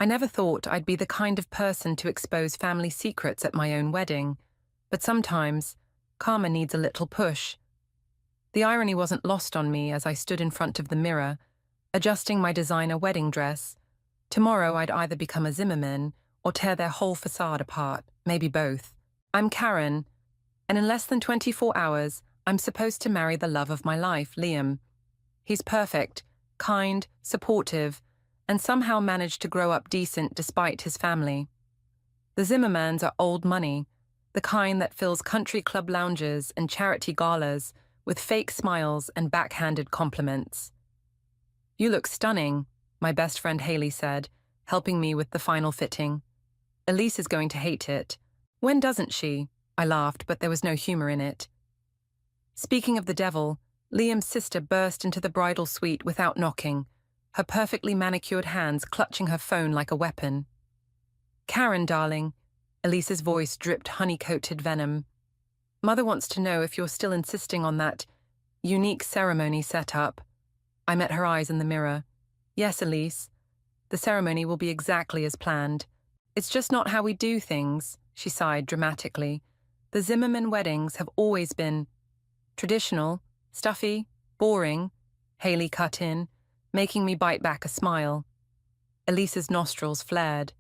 I never thought I'd be the kind of person to expose family secrets at my own wedding, but sometimes karma needs a little push. The irony wasn't lost on me as I stood in front of the mirror, adjusting my designer wedding dress. Tomorrow I'd either become a Zimmerman or tear their whole facade apart, maybe both. I'm Karen, and in less than 24 hours, I'm supposed to marry the love of my life, Liam. He's perfect, kind, supportive, and somehow managed to grow up decent despite his family. The Zimmermans are old money, the kind that fills country club lounges and charity galas with fake smiles and backhanded compliments. "You look stunning," my best friend Haley said, helping me with the final fitting. "Elise is going to hate it." "When doesn't she?" I laughed, but there was no humor in it. Speaking of the devil, Liam's sister burst into the bridal suite without knocking, her perfectly manicured hands clutching her phone like a weapon. "Karen, darling," Elise's voice dripped honey-coated venom. "Mother wants to know if you're still insisting on that unique ceremony setup." I met her eyes in the mirror. "Yes, Elise. The ceremony will be exactly as planned. It's just not how we do things," she sighed dramatically. "The Zimmerman weddings have always been traditional, stuffy, boring," Haley cut in, making me bite back a smile. Elise's nostrils flared.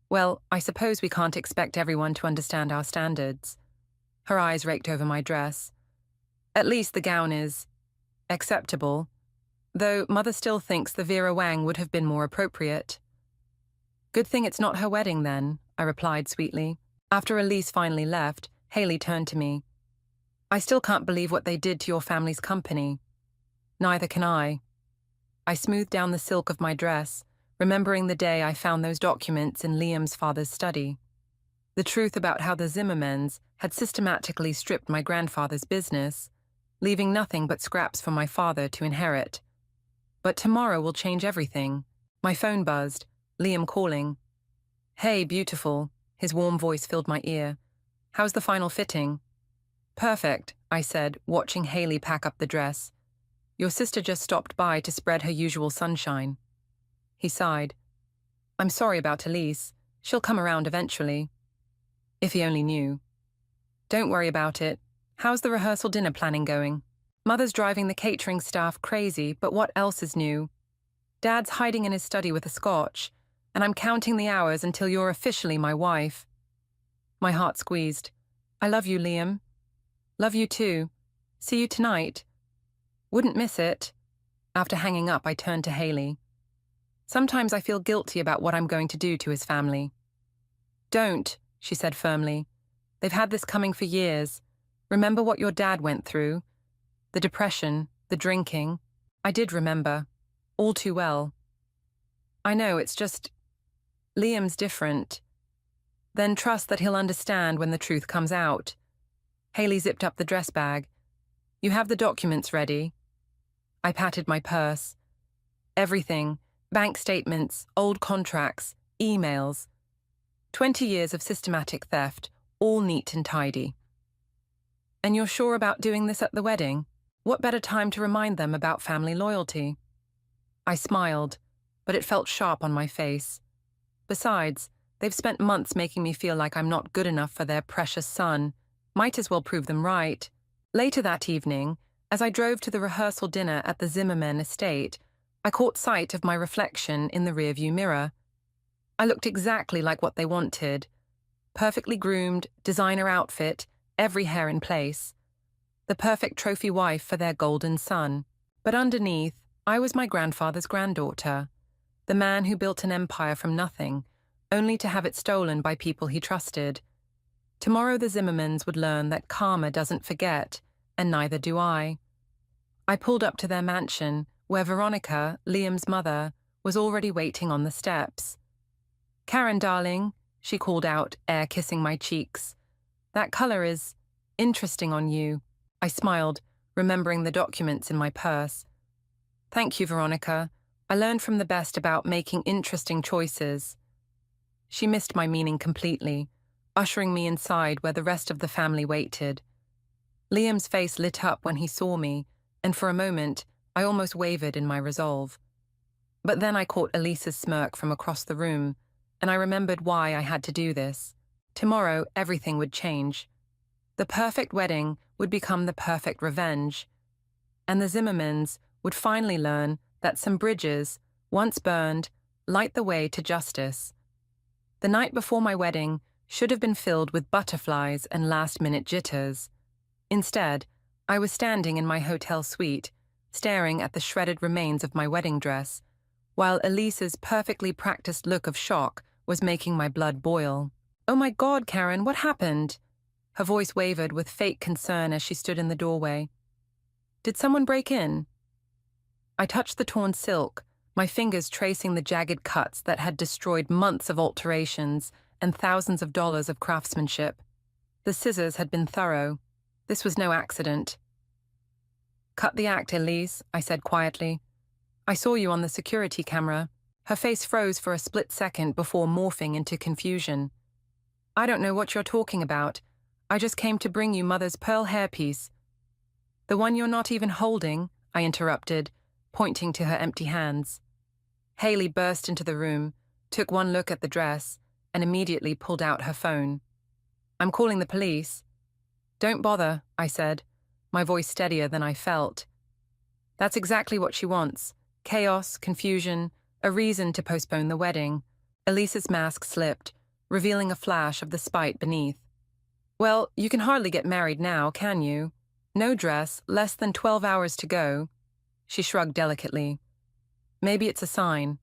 "Well, I suppose we can't expect everyone to understand our standards." Her eyes raked over my dress. "At least the gown is acceptable, though Mother still thinks the Vera Wang would have been more appropriate." "Good thing it's not her wedding, then," I replied sweetly. After Elise finally left, Haley turned to me. "I still can't believe what they did to your family's company." "Neither can I." I smoothed down the silk of my dress, remembering the day I found those documents in Liam's father's study. The truth about how the Zimmermans had systematically stripped my grandfather's business, leaving nothing but scraps for my father to inherit. But tomorrow will change everything. My phone buzzed, Liam calling. "Hey, beautiful," his warm voice filled my ear. "How's the final fitting?" "Perfect," I said, watching Haley pack up the dress. "Your sister just stopped by to spread her usual sunshine." He sighed. "I'm sorry about Elise. She'll come around eventually." If he only knew. "Don't worry about it. How's the rehearsal dinner planning going?" "Mother's driving the catering staff crazy, but what else is new? Dad's hiding in his study with a scotch, and I'm counting the hours until you're officially my wife." My heart squeezed. "I love you, Liam." "Love you too. See you tonight." "Wouldn't miss it." After hanging up, I turned to Haley. "Sometimes I feel guilty about what I'm going to do to his family." "Don't," she said firmly. "They've had this coming for years. Remember what your dad went through? The depression, the drinking." I did remember. All too well. "I know, it's just Liam's different." "Then trust that he'll understand when the truth comes out." Haley zipped up the dress bag. "You have the documents ready?" I patted my purse. "Everything. Bank statements, old contracts, emails. 20 years of systematic theft, all neat and tidy." "And you're sure about doing this at the wedding? What better time to remind them about family loyalty?" I smiled, but it felt sharp on my face. Besides, they've spent months making me feel like I'm not good enough for their precious son. Might as well prove them right. Later that evening, as I drove to the rehearsal dinner at the Zimmerman estate, I caught sight of my reflection in the rearview mirror. I looked exactly like what they wanted. Perfectly groomed, designer outfit, every hair in place. The perfect trophy wife for their golden son. But underneath, I was my grandfather's granddaughter. The man who built an empire from nothing, only to have it stolen by people he trusted. Tomorrow the Zimmermans would learn that karma doesn't forget, and neither do I. I pulled up to their mansion, where Veronica, Liam's mother, was already waiting on the steps. "Karen, darling," she called out, air-kissing my cheeks. "That color is interesting on you." I smiled, remembering the documents in my purse. "Thank you, Veronica. I learned from the best about making interesting choices." She missed my meaning completely, ushering me inside where the rest of the family waited. Liam's face lit up when he saw me, and for a moment, I almost wavered in my resolve. But then I caught Elisa's smirk from across the room, and I remembered why I had to do this. Tomorrow, everything would change. The perfect wedding would become the perfect revenge, and the Zimmermans would finally learn that some bridges, once burned, light the way to justice. The night before my wedding should have been filled with butterflies and last-minute jitters. Instead, I was standing in my hotel suite, staring at the shredded remains of my wedding dress, while Elisa's perfectly practiced look of shock was making my blood boil. "Oh my God, Karen, what happened?" Her voice wavered with fake concern as she stood in the doorway. "Did someone break in?" I touched the torn silk, my fingers tracing the jagged cuts that had destroyed months of alterations and thousands of dollars of craftsmanship. The scissors had been thorough. This was no accident. "Cut the act, Elise," I said quietly. "I saw you on the security camera." Her face froze for a split second before morphing into confusion. "I don't know what you're talking about. I just came to bring you Mother's pearl hairpiece." "The one you're not even holding," I interrupted, pointing to her empty hands. Haley burst into the room, took one look at the dress, and immediately pulled out her phone. "I'm calling the police." "Don't bother," I said, my voice steadier than I felt. "That's exactly what she wants. Chaos, confusion, a reason to postpone the wedding." Elisa's mask slipped, revealing a flash of the spite beneath. "Well, you can hardly get married now, can you? No dress, less than 12 hours to go." She shrugged delicately. "Maybe it's a sign."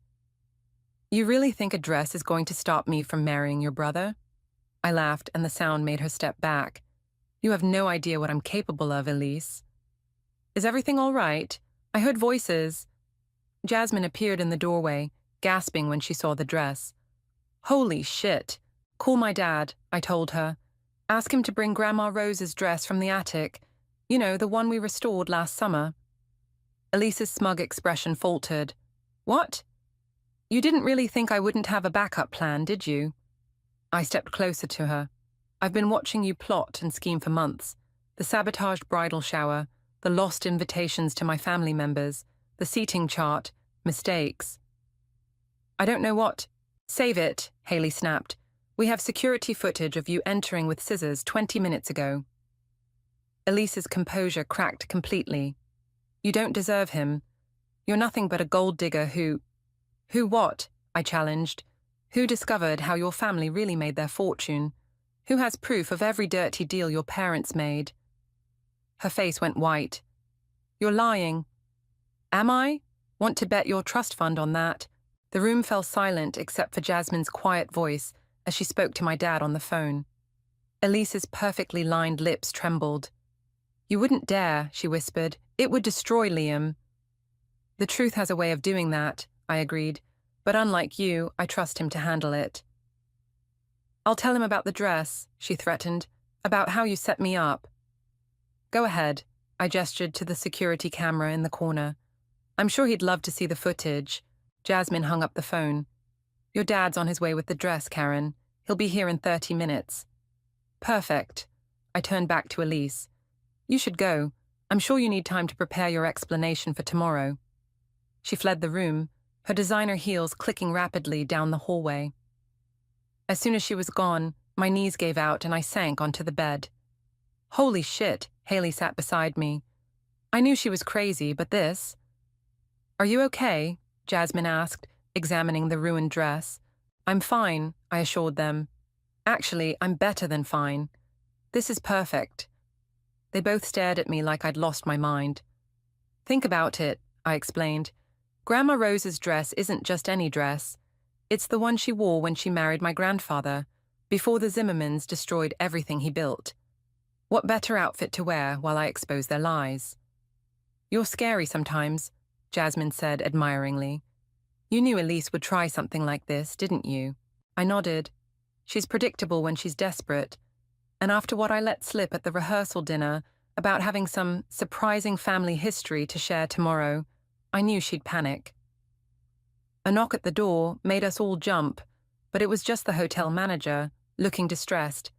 "You really think a dress is going to stop me from marrying your brother?" I laughed, and the sound made her step back. "You have no idea what I'm capable of, Elise." "Is everything all right? I heard voices." Jasmine appeared in the doorway, gasping when she saw the dress. "Holy shit. Call my dad," I told her. "Ask him to bring Grandma Rose's dress from the attic. You know, the one we restored last summer." Elisa's smug expression faltered. "What? You didn't really think I wouldn't have a backup plan, did you?" I stepped closer to her. "I've been watching you plot and scheme for months. The sabotaged bridal shower, the lost invitations to my family members, the seating chart, mistakes." "I don't know what—" "Save it," Haley snapped. "We have security footage of you entering with scissors 20 minutes ago." Elisa's composure cracked completely. "You don't deserve him. You're nothing but a gold digger who—" "Who what?" I challenged. "Who discovered how your family really made their fortune? Who has proof of every dirty deal your parents made?" Her face went white. "You're lying." "Am I? Want to bet your trust fund on that?" The room fell silent except for Jasmine's quiet voice as she spoke to my dad on the phone. Elisa's perfectly lined lips trembled. "You wouldn't dare," she whispered. "It would destroy Liam." "The truth has a way of doing that," I agreed. "But unlike you, I trust him to handle it." "I'll tell him about the dress," she threatened. "About how you set me up." "Go ahead," I gestured to the security camera in the corner. "I'm sure he'd love to see the footage." Jasmine hung up the phone. "Your dad's on his way with the dress, Karen. He'll be here in 30 minutes. "Perfect." I turned back to Elise. "You should go. I'm sure you need time to prepare your explanation for tomorrow." She fled the room, her designer heels clicking rapidly down the hallway. As soon as she was gone, my knees gave out and I sank onto the bed. "Holy shit," Haley sat beside me. I knew she was crazy, but this— "Are you okay?" Jasmine asked, examining the ruined dress. "I'm fine," I assured them. "Actually, I'm better than fine. This is perfect." They both stared at me like I'd lost my mind. "Think about it," I explained. "Grandma Rose's dress isn't just any dress. It's the one she wore when she married my grandfather, before the Zimmermans destroyed everything he built. What better outfit to wear while I expose their lies?" "You're scary sometimes," Jasmine said admiringly. "You knew Elise would try something like this, didn't you?" I nodded. "She's predictable when she's desperate. And after what I let slip at the rehearsal dinner about having some surprising family history to share tomorrow, I knew she'd panic." A knock at the door made us all jump, but it was just the hotel manager, looking distressed.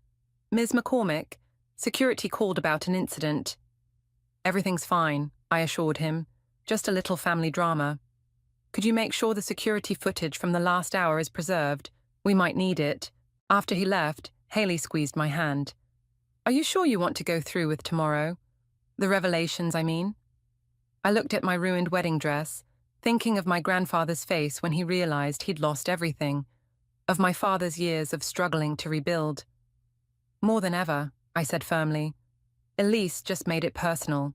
"Ms. McCormick, security called about an incident." "Everything's fine," I assured him. "Just a little family drama." Could you make sure the security footage from the last hour is preserved? We might need it. After he left, Haley squeezed my hand. Are you sure you want to go through with tomorrow? The revelations, I mean? I looked at my ruined wedding dress, thinking of my grandfather's face when he realized he'd lost everything, of my father's years of struggling to rebuild. More than ever, I said firmly. Elise just made it personal.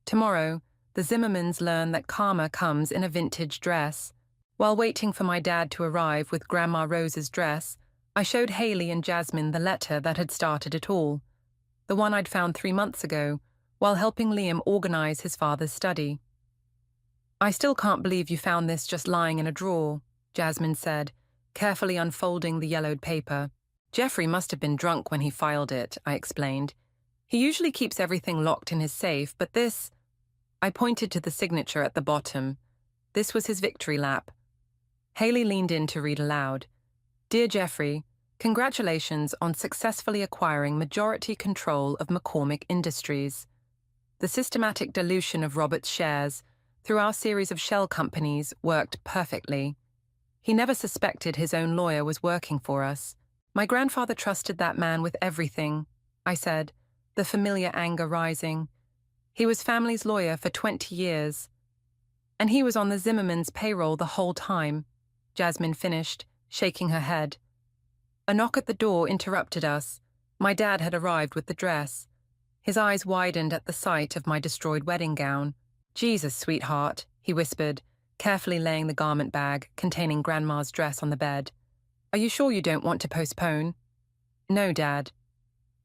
Tomorrow, the Zimmermans learn that karma comes in a vintage dress. While waiting for my dad to arrive with Grandma Rose's dress, I showed Haley and Jasmine the letter that had started it all, the one I'd found 3 months ago, while helping Liam organize his father's study. I still can't believe you found this just lying in a drawer, Jasmine said, carefully unfolding the yellowed paper. Jeffrey must have been drunk when he filed it, I explained. He usually keeps everything locked in his safe, but this... I pointed to the signature at the bottom. This was his victory lap. Haley leaned in to read aloud. Dear Jeffrey, congratulations on successfully acquiring majority control of McCormick Industries. The systematic dilution of Robert's shares through our series of shell companies worked perfectly. He never suspected his own lawyer was working for us. My grandfather trusted that man with everything, I said, the familiar anger rising. He was family's lawyer for 20 years. And he was on the Zimmermans' payroll the whole time, Jasmine finished, shaking her head. A knock at the door interrupted us. My dad had arrived with the dress. His eyes widened at the sight of my destroyed wedding gown. Jesus, sweetheart, he whispered, carefully laying the garment bag containing Grandma's dress on the bed. Are you sure you don't want to postpone? No, Dad.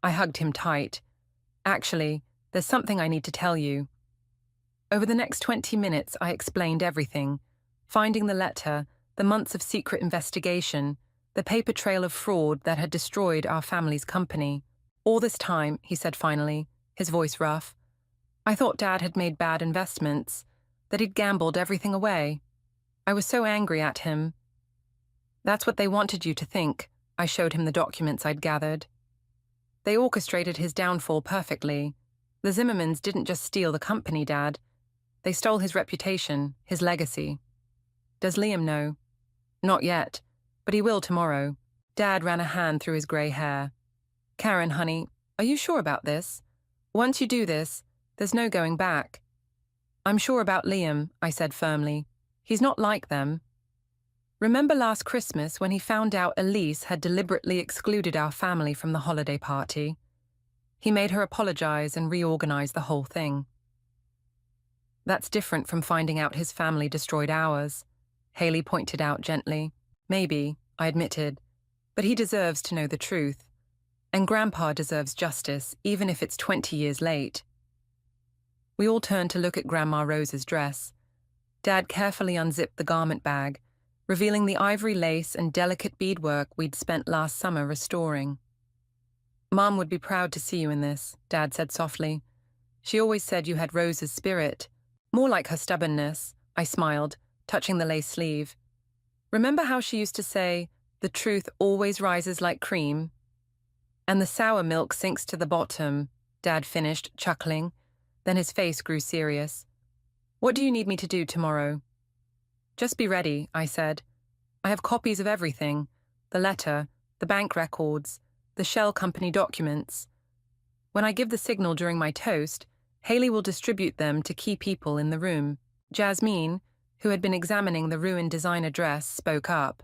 I hugged him tight. Actually, there's something I need to tell you. Over the next 20 minutes, I explained everything, finding the letter, the months of secret investigation, the paper trail of fraud that had destroyed our family's company. All this time, he said finally, his voice rough, I thought Dad had made bad investments, that he'd gambled everything away. I was so angry at him. That's what they wanted you to think. I showed him the documents I'd gathered. They orchestrated his downfall perfectly. The Zimmermans didn't just steal the company, Dad. They stole his reputation, his legacy. Does Liam know? Not yet, but he will tomorrow. Dad ran a hand through his grey hair. Karen, honey, are you sure about this? Once you do this, there's no going back. I'm sure about Liam, I said firmly. He's not like them. Remember last Christmas when he found out Elise had deliberately excluded our family from the holiday party? He made her apologize and reorganize the whole thing. That's different from finding out his family destroyed ours, Haley pointed out gently. Maybe, I admitted, but he deserves to know the truth. And Grandpa deserves justice, even if it's 20 years late. We all turned to look at Grandma Rose's dress. Dad carefully unzipped the garment bag, revealing the ivory lace and delicate beadwork we'd spent last summer restoring. Mom would be proud to see you in this, Dad said softly. She always said you had Rose's spirit, more like her stubbornness, I smiled, touching the lace sleeve. Remember how she used to say, the truth always rises like cream? And the sour milk sinks to the bottom, Dad finished, chuckling. Then his face grew serious. What do you need me to do tomorrow? Just be ready, I said. I have copies of everything, the letter, the bank records, the shell company documents. When I give the signal during my toast, Haley will distribute them to key people in the room. Jasmine, who had been examining the ruined designer dress, spoke up.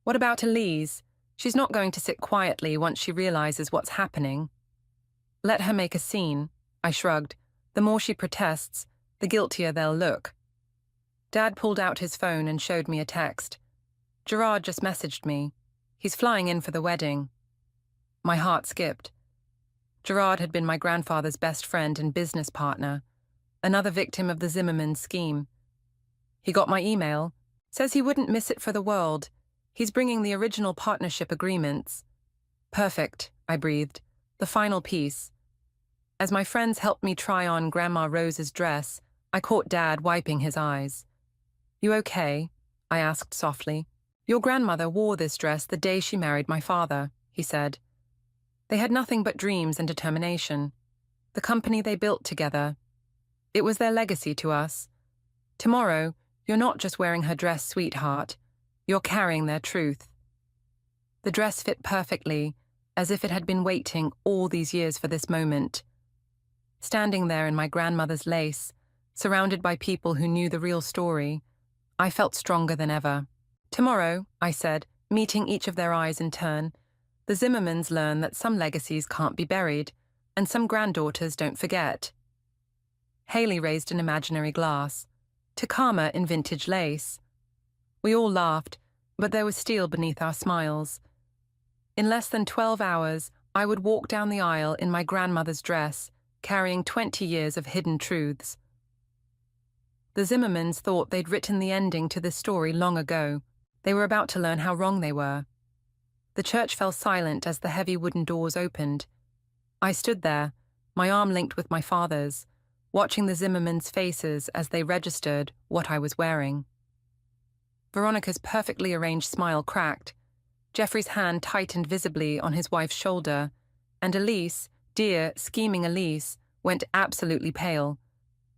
What about Elise? She's not going to sit quietly once she realizes what's happening. Let her make a scene, I shrugged. The more she protests, the guiltier they'll look. Dad pulled out his phone and showed me a text. Gerard just messaged me. He's flying in for the wedding. My heart skipped. Gerard had been my grandfather's best friend and business partner, another victim of the Zimmerman scheme. He got my email, says he wouldn't miss it for the world. He's bringing the original partnership agreements. Perfect, I breathed. The final piece. As my friends helped me try on Grandma Rose's dress, I caught Dad wiping his eyes. You okay? I asked softly. Your grandmother wore this dress the day she married my father, he said. They had nothing but dreams and determination. The company they built together. It was their legacy to us. Tomorrow, You're not just wearing her dress, sweetheart. You're carrying their truth. The dress fit perfectly, as if it had been waiting all these years for this moment. Standing there in my grandmother's lace, surrounded by people who knew the real story, I felt stronger than ever. Tomorrow, I said, meeting each of their eyes in turn, the Zimmermans learn that some legacies can't be buried, and some granddaughters don't forget. Haley raised an imaginary glass, to Karma in vintage lace. We all laughed, but there was steel beneath our smiles. In less than 12 hours, I would walk down the aisle in my grandmother's dress, carrying 20 years of hidden truths. The Zimmermans thought they'd written the ending to this story long ago. They were about to learn how wrong they were. The church fell silent as the heavy wooden doors opened. I stood there, my arm linked with my father's, watching the Zimmermans' faces as they registered what I was wearing. Veronica's perfectly arranged smile cracked. Jeffrey's hand tightened visibly on his wife's shoulder, and Elise, dear, scheming Elise, went absolutely pale.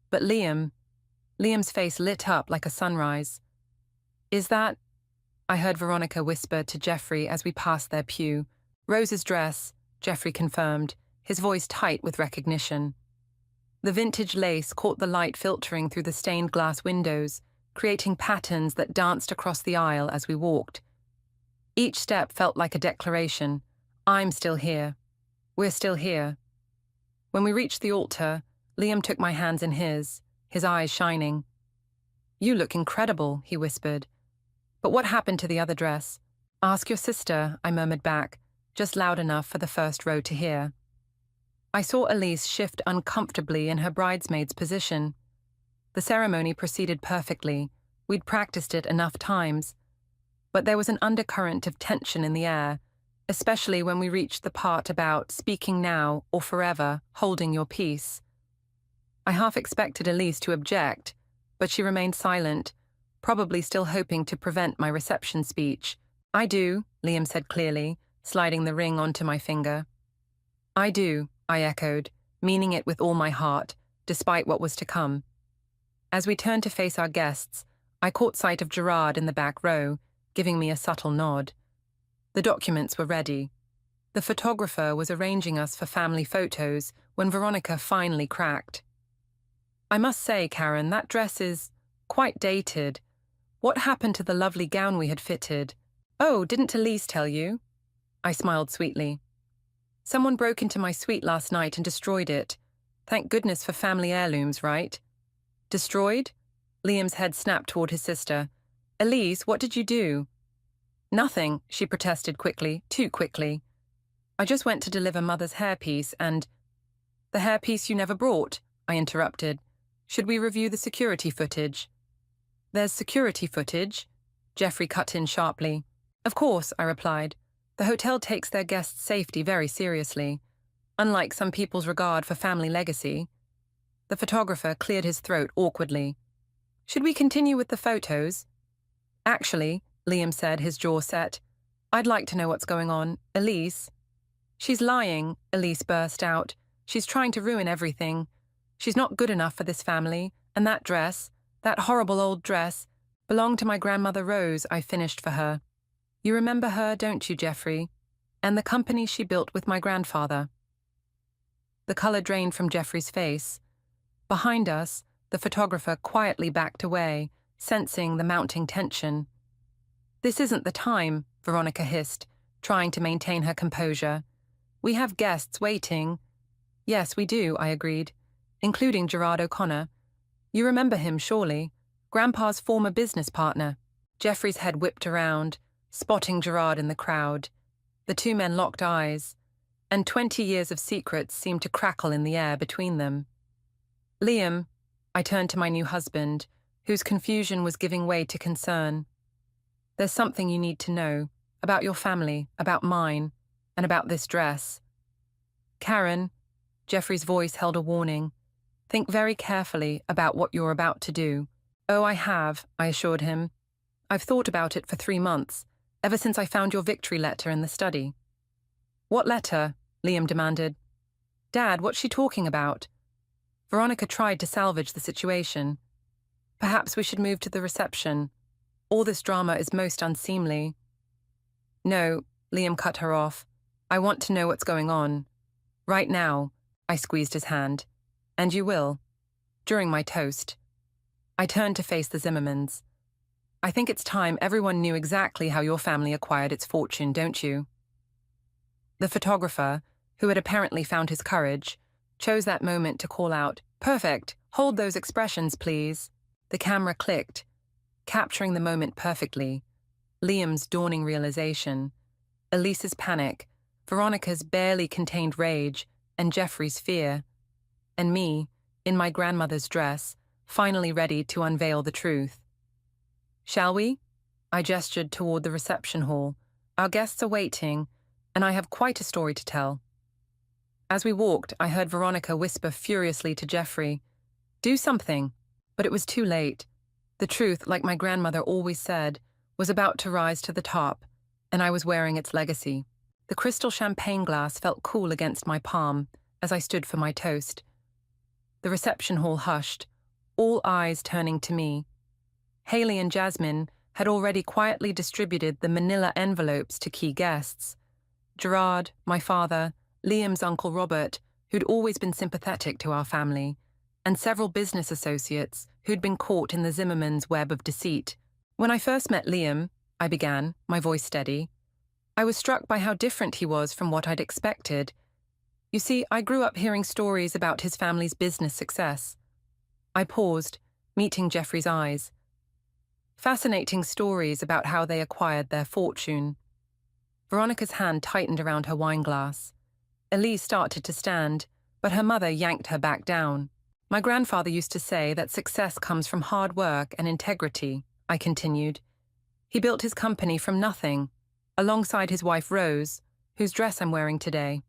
But Liam's face lit up like a sunrise. "Is that—" I heard Veronica whisper to Jeffrey as we passed their pew. "Rose's dress," Jeffrey confirmed, his voice tight with recognition. The vintage lace caught the light filtering through the stained glass windows, creating patterns that danced across the aisle as we walked. Each step felt like a declaration. I'm still here. We're still here. When we reached the altar, Liam took my hands in his eyes shining. "You look incredible," he whispered. "But what happened to the other dress?" "Ask your sister," I murmured back, just loud enough for the first row to hear. I saw Elise shift uncomfortably in her bridesmaid's position. The ceremony proceeded perfectly. We'd practiced it enough times. But there was an undercurrent of tension in the air, especially when we reached the part about speaking now or forever, holding your peace. I half expected Elise to object, but she remained silent, probably still hoping to prevent my reception speech. "I do," Liam said clearly, sliding the ring onto my finger. "I do," I echoed, meaning it with all my heart, despite what was to come. As we turned to face our guests, I caught sight of Gerard in the back row, giving me a subtle nod. The documents were ready. The photographer was arranging us for family photos when Veronica finally cracked. "I must say, Karen, that dress is quite dated. What happened to the lovely gown we had fitted?" "Oh, didn't Elise tell you?" I smiled sweetly. "Someone broke into my suite last night and destroyed it. Thank goodness for family heirlooms, right?" "Destroyed?" Liam's head snapped toward his sister. "Elise, what did you do?" "Nothing," she protested quickly, too quickly. "I just went to deliver Mother's hairpiece and—" "The hairpiece you never brought," I interrupted. "Should we review the security footage?" "There's security footage?" Jeffrey cut in sharply. "Of course," I replied. "The hotel takes their guests' safety very seriously, unlike some people's regard for family legacy." The photographer cleared his throat awkwardly. "Should we continue with the photos?" "Actually," Liam said, his jaw set, "I'd like to know what's going on. Elise—" "She's lying," Elise burst out. "She's trying to ruin everything. She's not good enough for this family, and that dress, that horrible old dress, belonged to my grandmother Rose. I finished for her. You remember her, don't you, Jeffrey? And the company she built with my grandfather." The color drained from Jeffrey's face. Behind us, the photographer quietly backed away, sensing the mounting tension. "This isn't the time," Veronica hissed, trying to maintain her composure. "We have guests waiting." "Yes, we do," I agreed, "including Gerard O'Connor. You remember him, surely? Grandpa's former business partner." Jeffrey's head whipped around, spotting Gerard in the crowd. The two men locked eyes, and 20 years of secrets seemed to crackle in the air between them. "Liam," I turned to my new husband, whose confusion was giving way to concern. "There's something you need to know, about your family, about mine, and about this dress." "Karen," Jeffrey's voice held a warning, "think very carefully about what you're about to do." "Oh, I have," I assured him. "I've thought about it for 3 months, ever since I found your victory letter in the study." "What letter?" Liam demanded. "Dad, what's she talking about?" Veronica tried to salvage the situation. Perhaps we should move to the reception. All this drama is most unseemly. No, Liam cut her off. I want to know what's going on. Right now, I squeezed his hand. And you will. During my toast. I turned to face the Zimmermans. I think it's time everyone knew exactly how your family acquired its fortune, don't you? The photographer, who had apparently found his courage, chose that moment to call out, "Perfect! Hold those expressions, please." The camera clicked, capturing the moment perfectly. Liam's dawning realization, Elise's panic, Veronica's barely contained rage, and Jeffrey's fear. And me, in my grandmother's dress, finally ready to unveil the truth. "Shall we?" I gestured toward the reception hall. "Our guests are waiting, and I have quite a story to tell." As we walked, I heard Veronica whisper furiously to Jeffrey, "Do something." But it was too late. The truth, like my grandmother always said, was about to rise to the top, and I was wearing its legacy. The crystal champagne glass felt cool against my palm as I stood for my toast. The reception hall hushed, all eyes turning to me. Haley and Jasmine had already quietly distributed the manila envelopes to key guests. Gerard, my father, Liam's Uncle Robert, who'd always been sympathetic to our family, and several business associates who'd been caught in the Zimmermans' web of deceit. When I first met Liam, I began, my voice steady, I was struck by how different he was from what I'd expected. You see, I grew up hearing stories about his family's business success. I paused, meeting Jeffrey's eyes. Fascinating stories about how they acquired their fortune. Veronica's hand tightened around her wine glass. Elise started to stand, but her mother yanked her back down. My grandfather used to say that success comes from hard work and integrity, I continued. He built his company from nothing, alongside his wife Rose, whose dress I'm wearing today.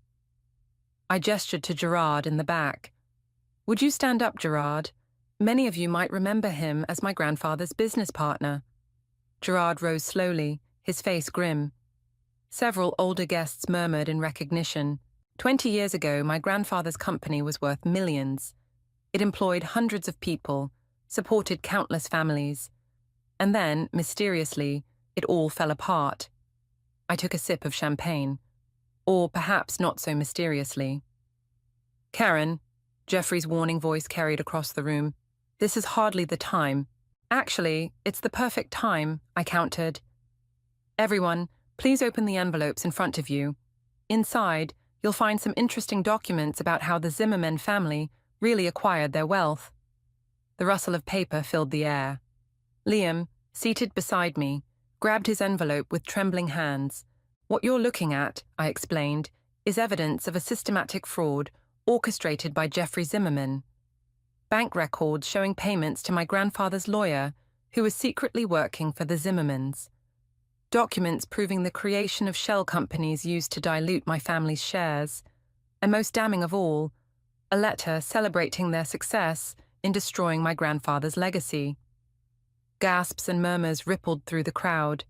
I gestured to Gerard in the back. Would you stand up, Gerard? Many of you might remember him as my grandfather's business partner. Gerard rose slowly, his face grim. Several older guests murmured in recognition. 20 years ago, my grandfather's company was worth millions. It employed hundreds of people, supported countless families. And then, mysteriously, it all fell apart. I took a sip of champagne. Or perhaps not so mysteriously. "Karen," Jeffrey's warning voice carried across the room, "this is hardly the time." "Actually, it's the perfect time," I countered. "Everyone, please open the envelopes in front of you. Inside, you'll find some interesting documents about how the Zimmerman family really acquired their wealth." The rustle of paper filled the air. Liam, seated beside me, grabbed his envelope with trembling hands. "What you're looking at," I explained, "is evidence of a systematic fraud orchestrated by Jeffrey Zimmerman. Bank records showing payments to my grandfather's lawyer, who was secretly working for the Zimmermans. Documents proving the creation of shell companies used to dilute my family's shares. And most damning of all, a letter celebrating their success in destroying my grandfather's legacy." Gasps and murmurs rippled through the crowd.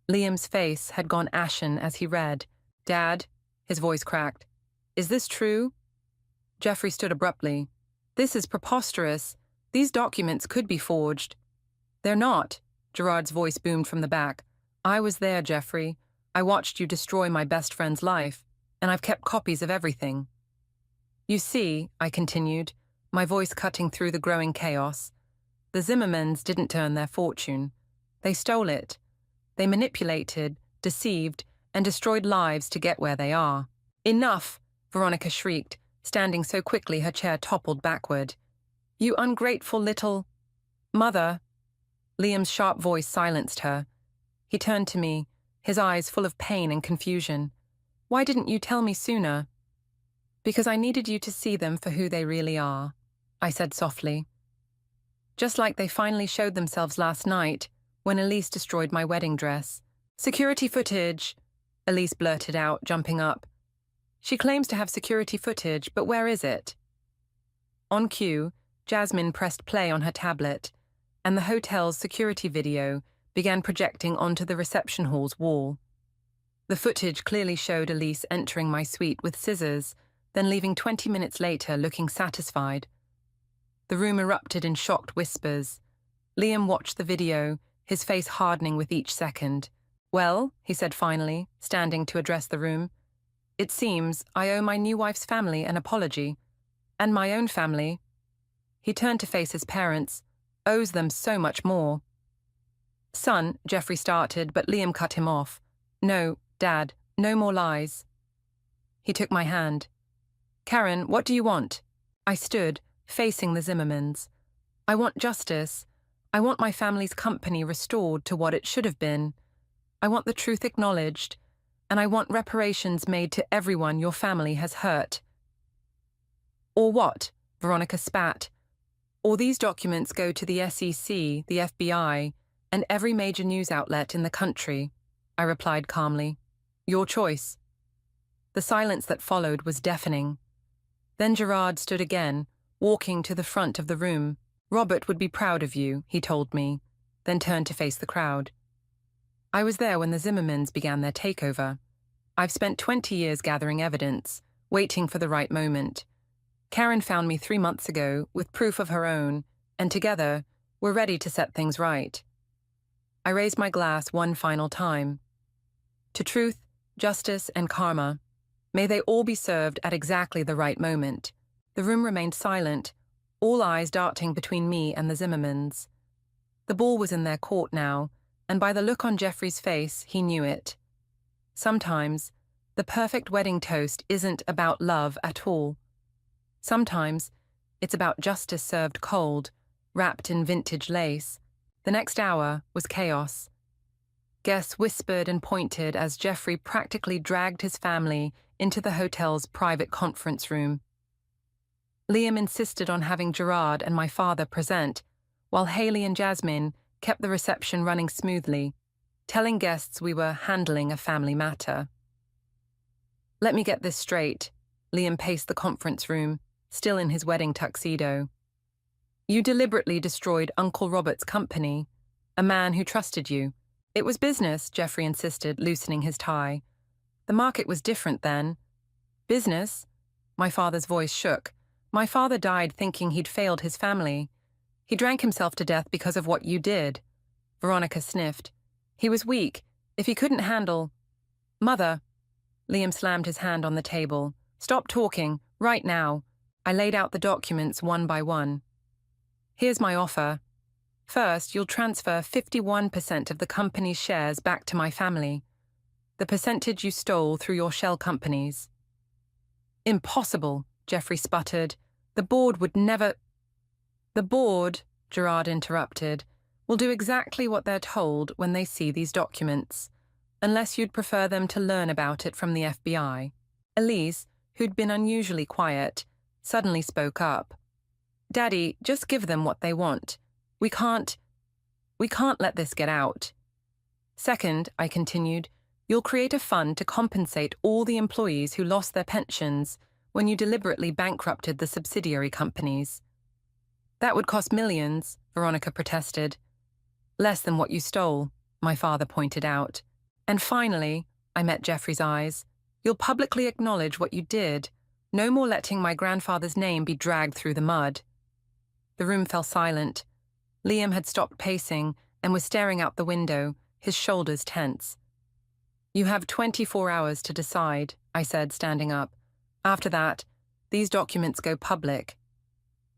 Liam's face had gone ashen as he read. "Dad," his voice cracked, "is this true?" Jeffrey stood abruptly. "This is preposterous. These documents could be forged." "They're not," Gerard's voice boomed from the back. "I was there, Jeffrey. I watched you destroy my best friend's life, and I've kept copies of everything." "You see," I continued, my voice cutting through the growing chaos, "the Zimmermans didn't earn their fortune. They stole it. They manipulated, deceived, and destroyed lives to get where they are." "Enough!" Veronica shrieked, standing so quickly her chair toppled backward. "You ungrateful little—" "Mother!" Liam's sharp voice silenced her. He turned to me, his eyes full of pain and confusion. "Why didn't you tell me sooner?" "Because I needed you to see them for who they really are," I said softly. "Just like they finally showed themselves last night, when Elise destroyed my wedding dress." "Security footage!" Elise blurted out, jumping up. "She claims to have security footage, but where is it?" On cue, Jasmine pressed play on her tablet, and the hotel's security video began projecting onto the reception hall's wall. The footage clearly showed Elise entering my suite with scissors, then leaving 20 minutes later looking satisfied. The room erupted in shocked whispers. Liam watched the video, his face hardening with each second. "Well," he said finally, standing to address the room, "it seems I owe my new wife's family an apology. And my own family," he turned to face his parents, "owes them so much more." "Son," Jeffrey started, but Liam cut him off. "No, Dad, no more lies." He took my hand. "Karen, what do you want?" I stood, facing the Zimmermans. "I want justice. I want my family's company restored to what it should have been. I want the truth acknowledged, and I want reparations made to everyone your family has hurt." "Or what?" Veronica spat. "Or these documents go to the SEC, the FBI, and every major news outlet in the country," I replied calmly. "Your choice." The silence that followed was deafening. Then Gerard stood again, walking to the front of the room. "Robert would be proud of you," he told me, then turned to face the crowd. "I was there when the Zimmermans began their takeover. I've spent 20 years gathering evidence, waiting for the right moment. Karen found me 3 months ago with proof of her own, and together, we're ready to set things right." I raised my glass one final time. "To truth, justice, and karma. May they all be served at exactly the right moment." The room remained silent, all eyes darting between me and the Zimmermans. The ball was in their court now, and by the look on Jeffrey's face, he knew it. Sometimes, the perfect wedding toast isn't about love at all. Sometimes, it's about justice served cold, wrapped in vintage lace. The next hour was chaos. Guests whispered and pointed as Jeffrey practically dragged his family into the hotel's private conference room. Liam insisted on having Gerard and my father present, while Haley and Jasmine kept the reception running smoothly, telling guests we were handling a family matter. "Let me get this straight," Liam paced the conference room, still in his wedding tuxedo. "You deliberately destroyed Uncle Robert's company, a man who trusted you." "It was business," Jeffrey insisted, loosening his tie. "The market was different then." "Business?" My father's voice shook. "My father died thinking he'd failed his family. He drank himself to death because of what you did." Veronica sniffed. "He was weak. If he couldn't handle—" "Mother!" Liam slammed his hand on the table. "Stop talking, right now." I laid out the documents one by one. "Here's my offer. First, you'll transfer 51% of the company's shares back to my family. The percentage you stole through your shell companies." "Impossible," Jeffrey sputtered. "The board would never—" "The board," Gerard interrupted, "will do exactly what they're told when they see these documents, unless you'd prefer them to learn about it from the FBI. Elise, who'd been unusually quiet, suddenly spoke up. "Daddy, just give them what they want. We can't let this get out." "Second," I continued, "you'll create a fund to compensate all the employees who lost their pensions when you deliberately bankrupted the subsidiary companies." "That would cost millions," Veronica protested. "Less than what you stole," my father pointed out. "And finally," I met Jeffrey's eyes, "you'll publicly acknowledge what you did. No more letting my grandfather's name be dragged through the mud." The room fell silent. Liam had stopped pacing and was staring out the window, his shoulders tense. "You have 24 hours to decide," I said, standing up. "After that, these documents go public."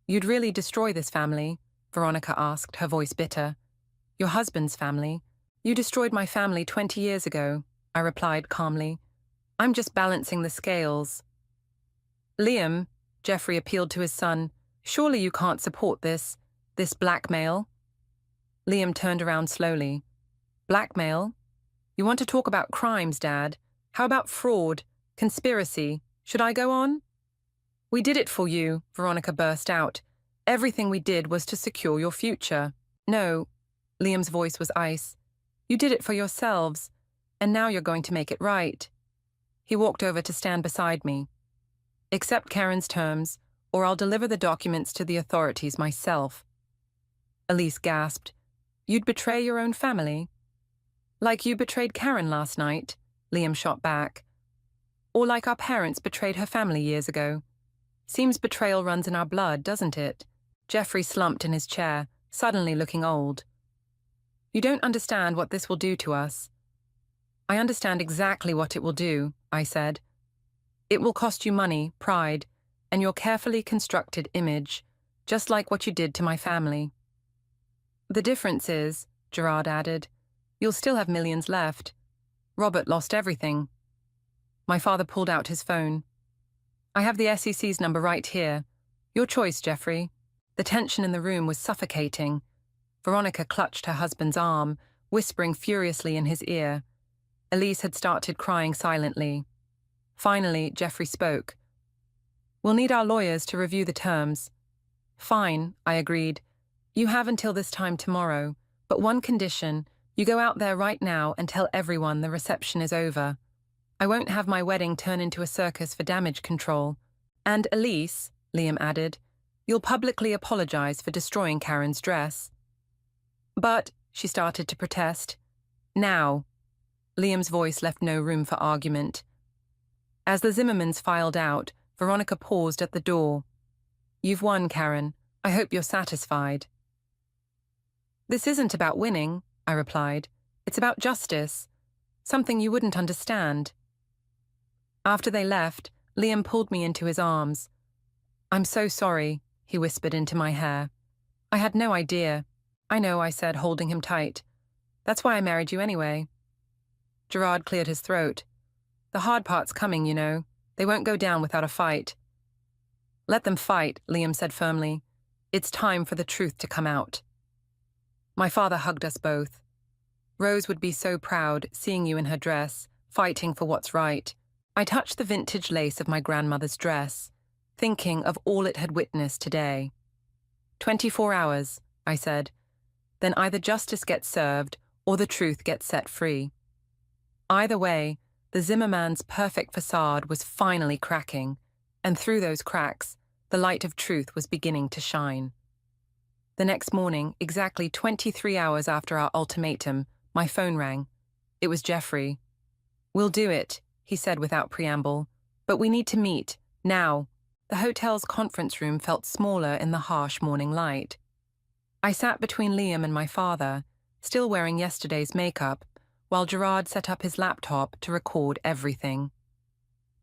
"You'd really destroy this family?" Veronica asked, her voice bitter. "Your husband's family? You destroyed my family 20 years ago," I replied calmly. "I'm just balancing the scales." "Liam," Jeffrey appealed to his son, "surely you can't support this blackmail?" Liam turned around slowly. "Blackmail? You want to talk about crimes, Dad? How about fraud, conspiracy? Should I go on?" "We did it for you," Veronica burst out. "Everything we did was to secure your future." "No," Liam's voice was ice. "You did it for yourselves, and now you're going to make it right." He walked over to stand beside me. "Accept Karen's terms, or I'll deliver the documents to the authorities myself." Elise gasped. "You'd betray your own family?" "Like you betrayed Karen last night," Liam shot back. "Or like our parents betrayed her family years ago. Seems betrayal runs in our blood, doesn't it?" Jeffrey slumped in his chair, suddenly looking old. You don't understand what this will do to us. I understand exactly what it will do, I said. It will cost you money, pride, and your carefully constructed image, just like what you did to my family. The difference is, Gerard added, you'll still have millions left. Robert lost everything. My father pulled out his phone. I have the SEC's number right here. Your choice, Jeffrey. The tension in the room was suffocating. Veronica clutched her husband's arm, whispering furiously in his ear. Elise had started crying silently. Finally, Jeffrey spoke. We'll need our lawyers to review the terms. Fine, I agreed. You have until this time tomorrow, but one condition, you go out there right now and tell everyone the reception is over. I won't have my wedding turn into a circus for damage control. And Elise, Liam added, you'll publicly apologize for destroying Karen's dress. But, she started to protest. Now. Liam's voice left no room for argument. As the Zimmermans filed out, Veronica paused at the door. You've won, Karen. I hope you're satisfied. This isn't about winning, I replied. It's about justice. Something you wouldn't understand. After they left, Liam pulled me into his arms. I'm so sorry, he whispered into my hair. I had no idea. I know, I said, holding him tight. That's why I married you anyway. Gerard cleared his throat. The hard part's coming, you know. They won't go down without a fight. Let them fight, Liam said firmly. It's time for the truth to come out. My father hugged us both. Rose would be so proud, seeing you in her dress, fighting for what's right. I touched the vintage lace of my grandmother's dress, thinking of all it had witnessed today. 24 hours, I said. Then either justice gets served or the truth gets set free. Either way, the Zimmerman's perfect facade was finally cracking, and through those cracks, the light of truth was beginning to shine. The next morning, exactly 23 hours after our ultimatum, my phone rang. It was Jeffrey. We'll do it, he said without preamble. But we need to meet, now. The hotel's conference room felt smaller in the harsh morning light. I sat between Liam and my father, still wearing yesterday's makeup, while Gerard set up his laptop to record everything.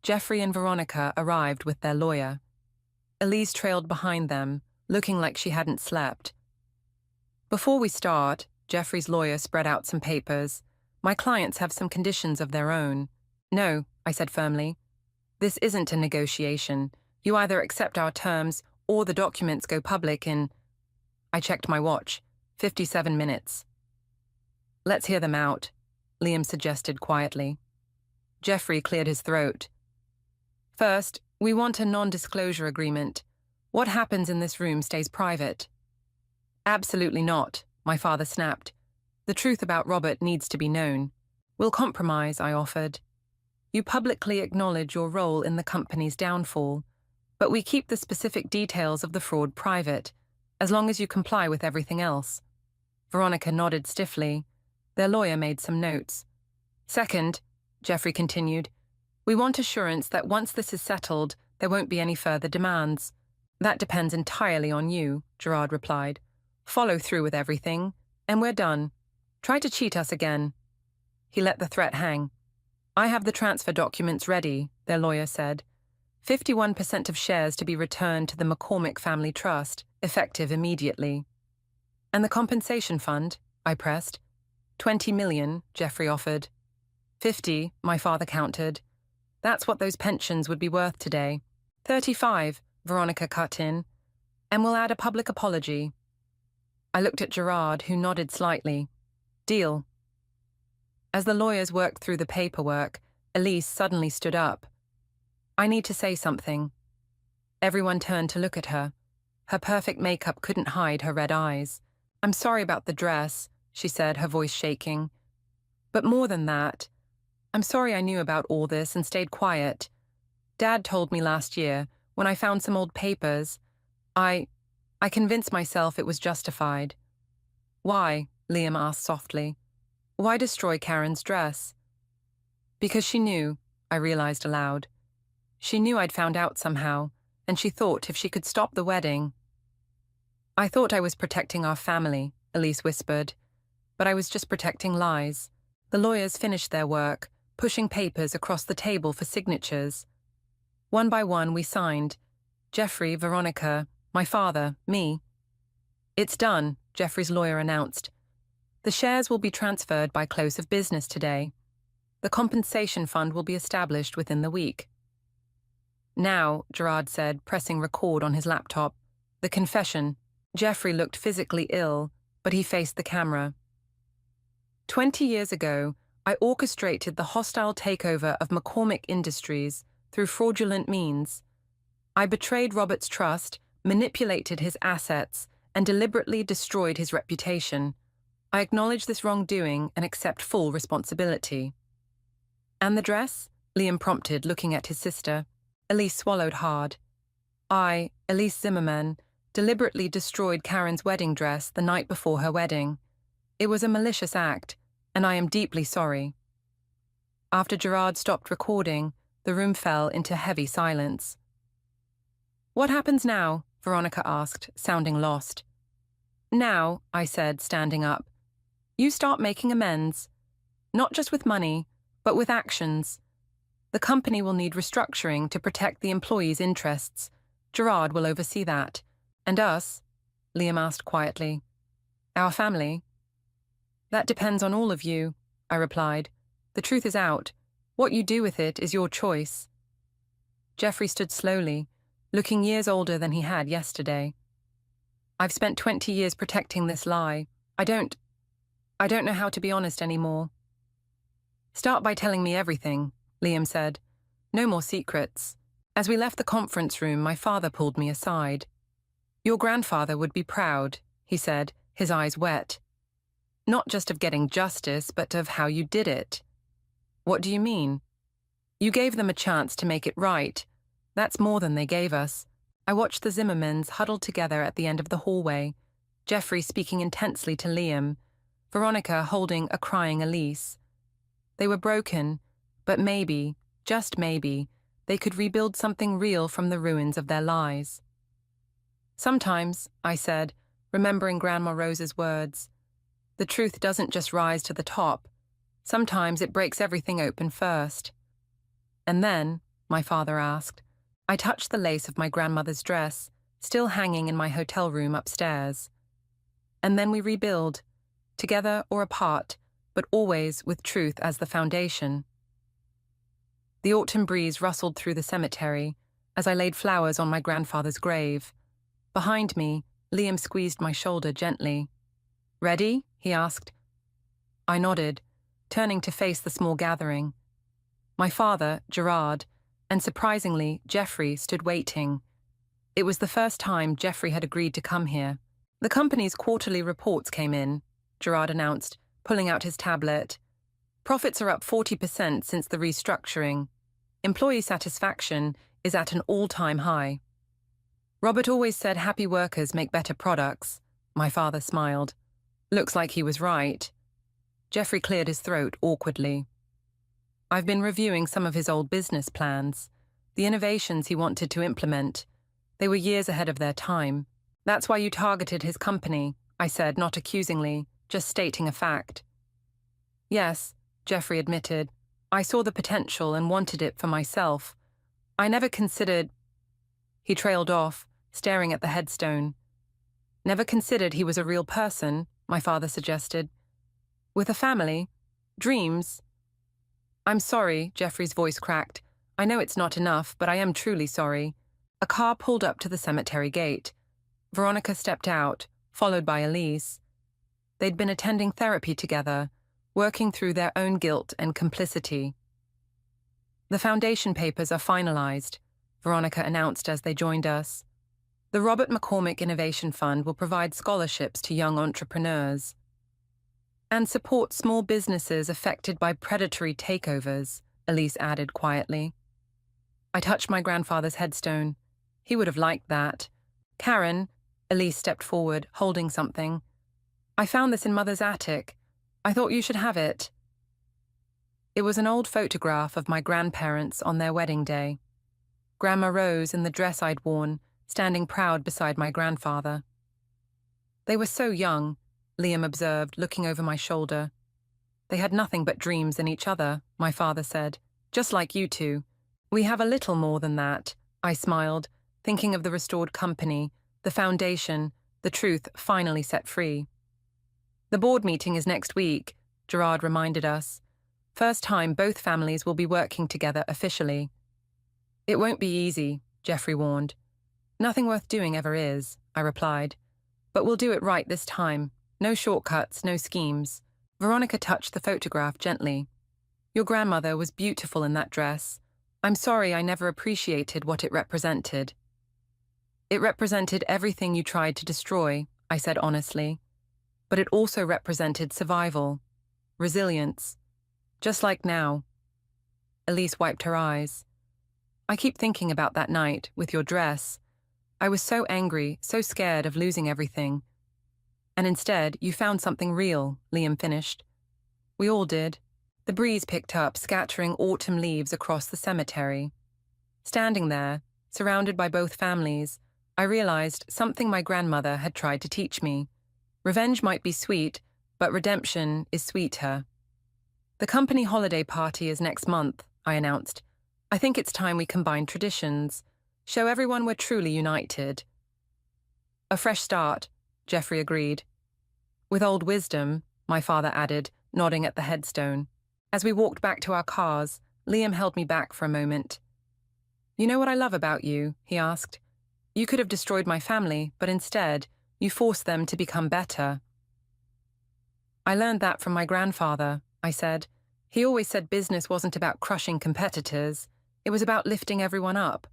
Jeffrey and Veronica arrived with their lawyer. Elise trailed behind them, looking like she hadn't slept. Before we start, Jeffrey's lawyer spread out some papers. My clients have some conditions of their own. No, I said firmly. This isn't a negotiation. You either accept our terms or the documents go public in... I checked my watch. 57 minutes. Let's hear them out, Liam suggested quietly. Jeffrey cleared his throat. First, we want a non-disclosure agreement. What happens in this room stays private. Absolutely not, my father snapped. The truth about Robert needs to be known. We'll compromise, I offered. You publicly acknowledge your role in the company's downfall, but we keep the specific details of the fraud private, as long as you comply with everything else. Veronica nodded stiffly. Their lawyer made some notes. Second, Jeffrey continued, we want assurance that once this is settled, there won't be any further demands. That depends entirely on you, Gerard replied. Follow through with everything, and we're done. Try to cheat us again. He let the threat hang. I have the transfer documents ready, their lawyer said. 51% of shares to be returned to the McCormick Family Trust, effective immediately. And the compensation fund, I pressed. 20 million, Jeffrey offered. 50, my father countered. That's what those pensions would be worth today. 35, Veronica cut in. And we'll add a public apology. I looked at Gerard, who nodded slightly. Deal. As the lawyers worked through the paperwork, Elise suddenly stood up. I need to say something. Everyone turned to look at her. Her perfect makeup couldn't hide her red eyes. I'm sorry about the dress, she said, her voice shaking. But more than that, I'm sorry I knew about all this and stayed quiet. Dad told me last year, when I found some old papers. I convinced myself it was justified. Why? Liam asked softly. Why destroy Karen's dress? Because she knew, I realized aloud. She knew I'd found out somehow, and she thought if she could stop the wedding. I thought I was protecting our family, Elise whispered, but I was just protecting lies. The lawyers finished their work, pushing papers across the table for signatures. One by one, we signed. Jeffrey, Veronica, my father, me. It's done, Jeffrey's lawyer announced. The shares will be transferred by close of business today. The compensation fund will be established within the week. Now, Gerard said, pressing record on his laptop, the confession. Jeffrey looked physically ill, but he faced the camera. 20 years ago, I orchestrated the hostile takeover of McCormick Industries through fraudulent means. I betrayed Robert's trust, manipulated his assets, and deliberately destroyed his reputation. I acknowledge this wrongdoing and accept full responsibility. And the dress? Liam prompted, looking at his sister. Elise swallowed hard. I, Elise Zimmerman, deliberately destroyed Karen's wedding dress the night before her wedding. It was a malicious act, and I am deeply sorry. After Gerard stopped recording, the room fell into heavy silence. What happens now? Veronica asked, sounding lost. Now, I said, standing up, you start making amends. Not just with money, but with actions. The company will need restructuring to protect the employees' interests. Gerard will oversee that. And us? Liam asked quietly. Our family? That depends on all of you, I replied. The truth is out. What you do with it is your choice. Jeffrey stood slowly, looking years older than he had yesterday. I've spent 20 years protecting this lie. I don't know how to be honest anymore. Start by telling me everything, Liam said. No more secrets. As we left the conference room, my father pulled me aside. Your grandfather would be proud, he said, his eyes wet. Not just of getting justice, but of how you did it. What do you mean? You gave them a chance to make it right. That's more than they gave us. I watched the Zimmermans huddled together at the end of the hallway, Jeffrey speaking intensely to Liam, Veronica holding a crying Elise. They were broken, but maybe, just maybe, they could rebuild something real from the ruins of their lies. Sometimes, I said, remembering Grandma Rose's words, the truth doesn't just rise to the top. Sometimes it breaks everything open first. And then, my father asked, I touched the lace of my grandmother's dress, still hanging in my hotel room upstairs. And then we rebuild, together or apart, but always with truth as the foundation. The autumn breeze rustled through the cemetery as I laid flowers on my grandfather's grave. Behind me, Liam squeezed my shoulder gently. Ready? He asked. I nodded, turning to face the small gathering. My father, Gerard, and surprisingly, Jeffrey stood waiting. It was the first time Jeffrey had agreed to come here. The company's quarterly reports came in, Gerard announced, pulling out his tablet. Profits are up 40% since the restructuring. Employee satisfaction is at an all-time high. Robert always said happy workers make better products. My father smiled. Looks like he was right. Jeffrey cleared his throat awkwardly. I've been reviewing some of his old business plans, the innovations he wanted to implement. They were years ahead of their time. That's why you targeted his company, I said, not accusingly, just stating a fact. Yes, Jeffrey admitted. I saw the potential and wanted it for myself. I never considered... He trailed off, staring at the headstone. Never considered he was a real person, my father suggested. With a family? Dreams? I'm sorry, Jeffrey's voice cracked. I know it's not enough, but I am truly sorry. A car pulled up to the cemetery gate. Veronica stepped out, followed by Elise. They'd been attending therapy together, working through their own guilt and complicity. The foundation papers are finalized, Veronica announced as they joined us. The Robert McCormick Innovation Fund will provide scholarships to young entrepreneurs and support small businesses affected by predatory takeovers, Elise added quietly. I touched my grandfather's headstone. He would have liked that. Karen, Elise stepped forward, holding something. I found this in Mother's attic. I thought you should have it. It was an old photograph of my grandparents on their wedding day. Grandma Rose in the dress I'd worn, standing proud beside my grandfather. They were so young, Liam observed, looking over my shoulder. They had nothing but dreams in each other, my father said. Just like you two. We have a little more than that, I smiled, thinking of the restored company, the foundation, the truth finally set free. The board meeting is next week, Gerard reminded us. First time both families will be working together officially. It won't be easy, Jeffrey warned. Nothing worth doing ever is, I replied. But we'll do it right this time. No shortcuts, no schemes. Veronica touched the photograph gently. Your grandmother was beautiful in that dress. I'm sorry I never appreciated what it represented. It represented everything you tried to destroy, I said honestly. But it also represented survival, resilience. Just like now. Elise wiped her eyes. I keep thinking about that night, with your dress. I was so angry, so scared of losing everything. And instead, you found something real, Liam finished. We all did. The breeze picked up, scattering autumn leaves across the cemetery. Standing there, surrounded by both families, I realized something my grandmother had tried to teach me. Revenge might be sweet, but redemption is sweeter. The company holiday party is next month, I announced. I think it's time we combine traditions, show everyone we're truly united. A fresh start, Jeffrey agreed. With old wisdom, my father added, nodding at the headstone. As we walked back to our cars, Liam held me back for a moment. You know what I love about you? He asked. You could have destroyed my family, but instead, you forced them to become better. I learned that from my grandfather, I said. He always said business wasn't about crushing competitors. It was about lifting everyone up.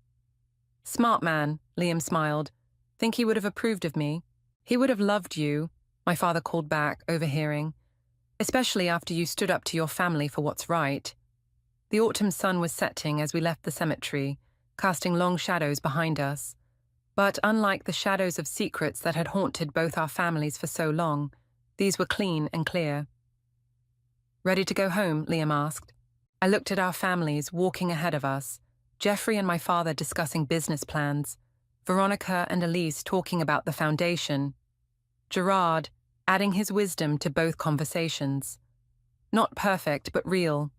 Smart man, Liam smiled. Think he would have approved of me? He would have loved you, my father called back, overhearing. Especially after you stood up to your family for what's right. The autumn sun was setting as we left the cemetery, casting long shadows behind us. But unlike the shadows of secrets that had haunted both our families for so long, these were clean and clear. Ready to go home? Liam asked. I looked at our families walking ahead of us, Jeffrey and my father discussing business plans, Veronica and Elise talking about the foundation, Gerard adding his wisdom to both conversations. Not perfect, but real.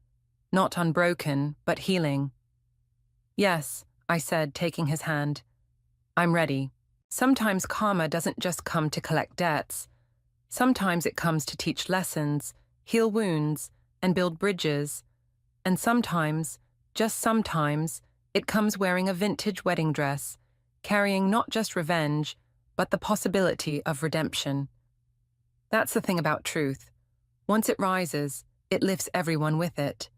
Not unbroken, but healing. Yes, I said, taking his hand. I'm ready. Sometimes karma doesn't just come to collect debts. Sometimes it comes to teach lessons, heal wounds, and build bridges. And sometimes, just sometimes, it comes wearing a vintage wedding dress, carrying not just revenge, but the possibility of redemption. That's the thing about truth. Once it rises, it lifts everyone with it.